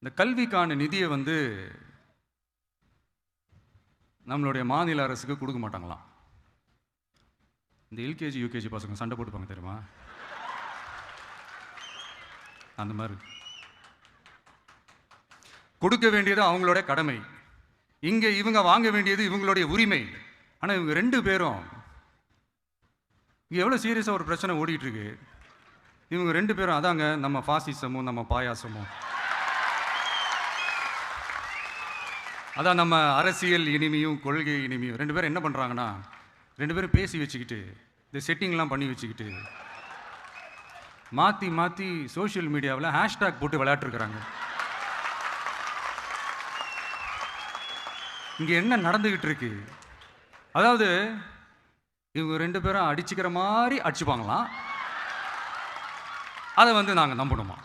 இந்த கல்விக்கான நிதியை வந்து நம்மளுடைய மாநில அரசுக்கு கொடுக்க மாட்டாங்களாம். இந்த எல்கேஜி யூகேஜி பசங்க சண்டை போட்டுப்பாங்க தெரியுமா? அந்த மாதிரி கொடுக்க வேண்டியது அவங்களோட கடமை. இங்க இவங்க வாங்க வேண்டியது இவங்களுடைய உரிமை. ஆனா இவங்க ரெண்டு பேரும் இங்க எவ்வளவு சீரியஸா ஒரு பிரச்சனை ஓடிட்டு இருக்கு. இவங்க ரெண்டு பேரும் அதாங்க நம்ம பாசிசமும் நம்ம பாயாசமும், அதான் நம்ம அரசியல் இனிமையும் கொள்கை இனிமையும். ரெண்டு பேரும் என்ன பண்றாங்கன்னா, ரெண்டு பேரும் பேசி வச்சுக்கிட்டு இந்த செட்டிங்லாம் பண்ணி வச்சுக்கிட்டு மாற்றி மாற்றி சோஷியல் மீடியாவில் ஹேஷ்டேக் போட்டு விளையாட்டுருக்குறாங்க. இங்கே என்ன நடந்துக்கிட்டு இருக்கு? அதாவது இவங்க ரெண்டு பேரும் அடிச்சுக்கிற மாதிரி அடிச்சுப்பாங்களாம். அதை வந்து நாங்கள் நம்பணுமா?